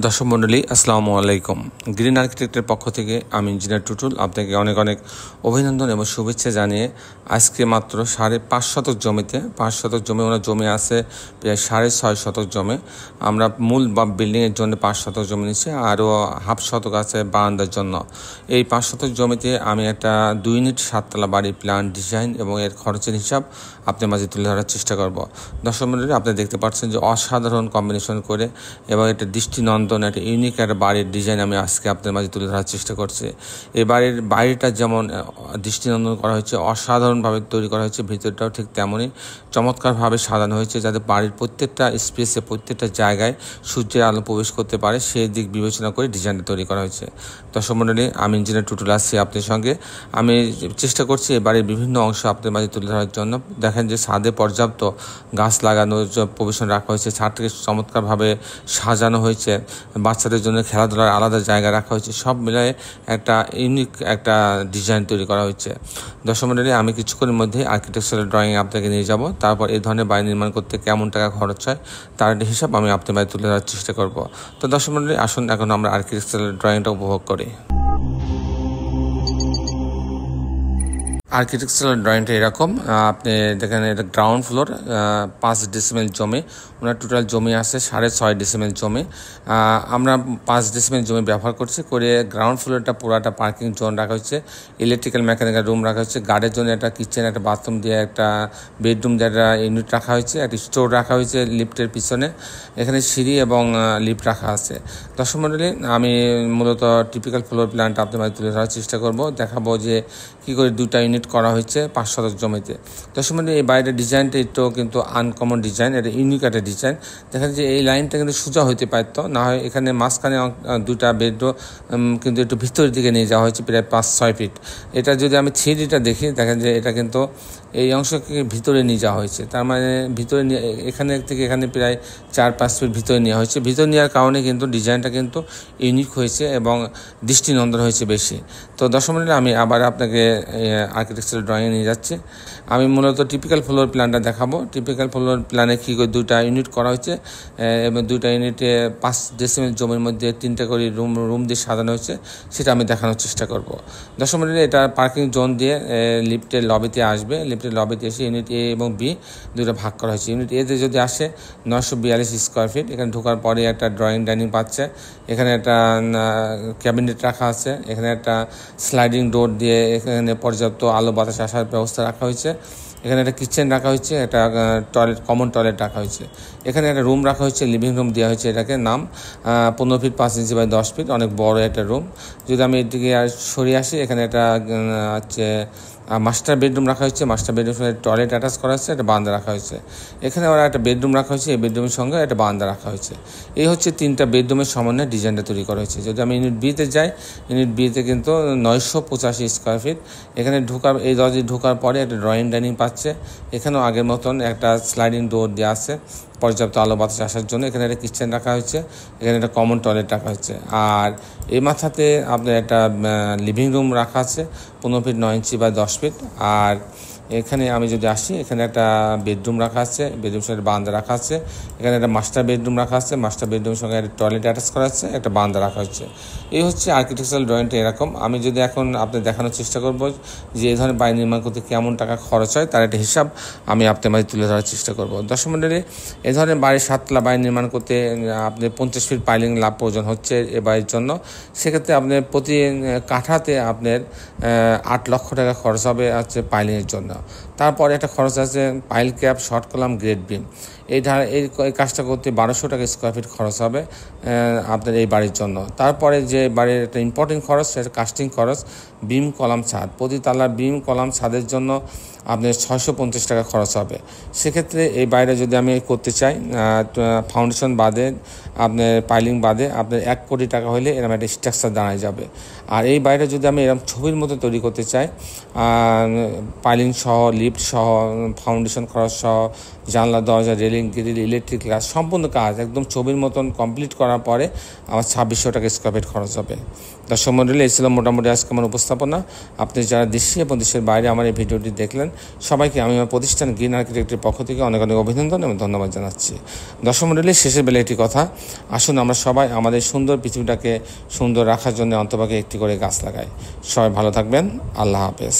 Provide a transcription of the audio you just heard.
দর্শক মণ্ডলী আসসালামু আলাইকুম। গ্রিন আর্কিটেক্টের পক্ষ থেকে আমি ইঞ্জিনিয়ার টুটুল আপনাকে অনেক অনেক অভিনন্দন এবং শুভেচ্ছা জানিয়ে আজকে মাত্র 5.5 শতক জমিতে 5 শতক জমি ওনার জমি আছে প্রায় 6.5 শতক জমি। আমরা মূল বিল্ডিংয়ের জন্য 5 শতক জমি নিচ্ছি, আরও হাফ শতক আছে বারান্দার জন্য। এই 5 শতক জমিতে আমি একটা 2 ইউনিট 7 তলা বাড়ির প্ল্যান ডিজাইন এবং এর খরচের হিসাব আপনার মাঝে তুলে ধরার চেষ্টা করব। দর্শক মণ্ডলী আপনি দেখতে পাচ্ছেন যে অসাধারণ কম্বিনেশন করে এবং একটা দৃষ্টিনন্দন একটা ইউনিক একটা বাড়ির ডিজাইন আমি আজকে আপনার মাঝে তুলে ধরার চেষ্টা করছি। এই বাড়িটা যেমন দৃষ্টিনন্দন করা হয়েছে, অসাধারণভাবে তৈরি করা হয়েছে, ভিতরটাও ঠিক তেমনই চমৎকারভাবে সাজানো হয়েছে যাতে বাড়ির প্রত্যেকটা স্পেসে প্রত্যেকটা জায়গায় সূর্যের আলো প্রবেশ করতে পারে সেই দিক বিবেচনা করে ডিজাইনটা তৈরি করা হয়েছে। দর্শক মণ্ডলী আমি ইঞ্জিনিয়ার টুটুল আসছি আপনার সঙ্গে। আমি চেষ্টা করছি এই বাড়ির বিভিন্ন অংশ আপনার মাঝে তুলে ধরার জন্য। দেখেন যে ছাদে পর্যাপ্ত গাছ লাগানোর প্রভিশন রাখা হয়েছে, ছাদটাকে চমৎকারভাবে সাজানো হয়েছে, বাচ্চাদের জন্য খেলাধুলার আলাদা জায়গা রাখা হয়েছে, সব মিলিয়ে একটা ইউনিক একটা ডিজাইন তৈরি করা হয়েছে। দর্শক মণ্ডলী আমি কিছুক্ষণের মধ্যে আর্কিটেকচারাল ড্রয়িং আপনাকে নিয়ে যাব, তারপর এই ধরনের বাড়ি নির্মাণ করতে কেমন টাকা খরচ হয় তার একটা হিসাব আমি আপনার মাঝে তুলে ধরার চেষ্টা করব। তো দর্শক মণ্ডলী আসুন এখন আমরা আর্কিটেকচারাল ড্রয়িংটা উপভোগ করি। আর্কিটেকচারাল ড্রয়িংটা এরকম, আপনি দেখেন এটা গ্রাউন্ড ফ্লোর 5 ডেসিমেল জমি, ওনার টোটাল জমি আছে 6.5 ডেসিমেল জমি। আমরা 5 ডেসিমেল জমি ব্যবহার করছি করে গ্রাউন্ড ফ্লোরটা পুরাটা পার্কিং জোন রাখা হয়েছে, ইলেকট্রিক্যাল মেকানিক্যাল রুম রাখা হয়েছে, গার্ডের জন্য একটা কিচেন, একটা বাথরুম দিয়ে একটা বেডরুম দিয়ে একটা ইউনিট রাখা হয়েছে, একটা স্টোর রাখা হয়েছে লিফটের পিছনে, এখানে সিঁড়ি এবং লিফট রাখা আছে। দর্শক মণ্ডলী আমি মূলত টিপিক্যাল ফ্লোর প্ল্যানটা আপনার মাঝে তুলে ধরার চেষ্টা করব, দেখাবো যে কী করে 2টা ইউনিট করা হয়েছে 5 শতক জমিতে। দর্শক মণ্ডলী এই বাড়িটার ডিজাইনটা একটু কিন্তু আনকমন ডিজাইন, এটা ইউনিক একটা ডিজাইন। দেখেন যে এই লাইনটা কিন্তু সোজা হইতে পারতো না, হয় এখানে মাঝখানে 2টা বেডরুম কিন্তু একটু ভিতরের দিকে নিয়ে যাওয়া হয়েছে প্রায় 5-6 ফিট। এটা যদি আমি 3Dটা দেখি দেখেন যে এটা কিন্তু এই অংশকে ভিতরে নিয়ে যাওয়া হয়েছে, তার মানে ভিতরে এখানে থেকে এখানে প্রায় 4-5 ফিট ভিতরে নেওয়া হয়েছে। ভিতরে নেওয়ার কারণে কিন্তু ডিজাইনটা কিন্তু ইউনিক হয়েছে এবং দৃষ্টিনন্দন হয়েছে বেশি। তো দর্শক মণ্ডলী আমি আবার আপনাকে আর্কিটেকচারাল ড্রয়িংয়ে নিয়ে যাচ্ছি। আমি মূলত টিপিক্যাল ফ্লোর প্ল্যানটা দেখাবো। টিপিক্যাল ফ্লোর প্ল্যানে কী করে 2টা ইউনিট করা হয়েছে এবং 2টা ইউনিটে 5 ডেসিমেল জমির মধ্যে 3টা করে রুম দিয়ে সাজানো হয়েছে, সেটা আমি দেখানোর চেষ্টা করব। দর্শক মণ্ডলী এটা পার্কিং জোন দিয়ে লিফটের লবিতে আসবে, লিফটের লবিতে এসে ইউনিট এ এবং বি 2টা ভাগ করা হয়েছে। ইউনিট এতে যদি আসে 942 স্কোয়ার ফিট, এখানে ঢোকার পরে একটা ড্রয়িং ডাইনিং পাচ্ছে, এখানে একটা ক্যাবিনেট রাখা আছে, এখানে একটা স্লাইডিং ডোর দিয়ে এখানে পর্যাপ্ত আলো বাতাস আসার ব্যবস্থা রাখা হয়েছে, এখানে একটা কিচেন রাখা হয়েছে, একটা টয়লেট কমন টয়লেট রাখা হয়েছে, এখানে একটা রুম রাখা হয়েছে, লিভিং রুম দেওয়া হয়েছে, এটাকে নাম 15 ফিট 5 ইঞ্চি বাই 10 ফিট, অনেক বড় একটা রুম। যদি আমি এদিকে আর সরিয়ে আসি এখানে একটা হচ্ছে মাস্টার বেডরুম রাখা হয়েছে, মাস্টার বেডরুমে টয়লেট অ্যাটাচ করা হয়েছে, একটা বারান্দা রাখা হয়েছে, এখানে ওরা একটা বেডরুম রাখা হয়েছে, এই বেডরুমের সঙ্গে একটা বারান্দা রাখা হয়েছে। এই হচ্ছে 3টা বেডরুমের সমন্বয়ে ডিজাইনটা তৈরি করা হয়েছে। যদি আমি ইউনিট বিতে যাই, ইউনিট বিতে কিন্তু 985 স্কোয়ার ফিট, এখানে এই দরজা ঢোকার পরে একটা ড্রয়িং ডাইনিং পাচ্ছে, এখানেও আগের মতন একটা স্লাইডিং ডোর দেওয়া আছে পর্যাপ্ত আলো বাতাস আসার জন্য, এখানে একটা কিচেন রাখা হয়েছে, এখানে একটা কমন টয়লেট রাখা হয়েছে, আর এই মাথাতে আপনার একটা লিভিং রুম রাখা আছে 15 ফিট 9 ইঞ্চি বা 10 ফিট। আর এখানে আমি যদি আসি এখানে একটা বেডরুম রাখা আছে, বেডরুমের সঙ্গে বারান্দা রাখা আছে, এখানে একটা মাস্টার বেডরুম রাখা আছে, মাস্টার বেডরুমের সঙ্গে একটা টয়লেট অ্যাটাচ করা আছে, একটা বারান্দা রাখা হচ্ছে। এই হচ্ছে আর্কিটেকচারাল ড্রয়িংটা এরকম। আমি যদি এখন আপনাদের দেখানোর চেষ্টা করব যে এই ধরনের বাড়ি নির্মাণ করতে কেমন টাকা খরচ হয় তার একটা হিসাব আমি আপনার মাঝে তুলে ধরার চেষ্টা করব। দর্শক মণ্ডলী এই ধরনের বাড়ির 7 তলা বাড়ি নির্মাণ করতে আপনি 50 ফিট পাইলিং লাভ প্রয়োজন হচ্ছে এ বাড়ির জন্য। সেক্ষেত্রে আপনার প্রতি কাঠাতে আপনার 8 লক্ষ টাকা খরচ হবে হচ্ছে পাইলিংয়ের জন্য। তারপরে একটা খরচ আছে pile cap, short column, grade beam. এই কাজটা করতে 1200 টাকা স্কোয়ার ফিট খরচ হবে আপনার এই বাড়ির জন্য। তারপরে যে বাড়ির একটা ইম্পর্টেন্ট খরচ সেটা কাস্টিং খরচ, বিম কলাম ছাদ, প্রতি তালা বিম কলাম ছাদের জন্য আপনার 650 টাকা খরচ হবে। সেক্ষেত্রে এই বাইরে যদি আমি করতে চাই ফাউন্ডেশন বাদে আপনার পাইলিং বাদে আপনার 1 কোটি টাকা হলে এরকম একটা স্ট্রাকচার দাঁড়ায় যাবে। আর এই বাইরে যদি আমি এরকম ছবির মতো তৈরি করতে চাই পাইলিং সহ, লিফট সহ, ফাউন্ডেশন খরচ সহ, জানলা দরজা রেলিং সিলিং গ্রিল ইলেকট্রিক কাজ সম্পূর্ণ কাজ একদম ছবির মতন কমপ্লিট করার পরে আমার 2600 টাকা স্কোয়ার ফিট খরচ হবে। দর্শক মণ্ডলী, এই ছিল মোটামুটি আজকে আমার উপস্থাপনা। আপনি যারা দেশে এবং দেশের বাইরে আমার এই ভিডিওটি দেখলেন, সবাইকে আমি আমার প্রতিষ্ঠান গ্রিন আর্কিটেক্টের পক্ষ থেকে অনেক অনেক অভিনন্দন এবং ধন্যবাদ জানাচ্ছি। দর্শক মণ্ডলী, শেষের বেলা একটি কথা, আসুন আমরা সবাই আমাদের সুন্দর পৃথিবীটাকে সুন্দর রাখার জন্য অন্তপক্ষে একটি করে গাছ লাগাই। সবাই ভালো থাকবেন। আল্লাহ হাফেজ।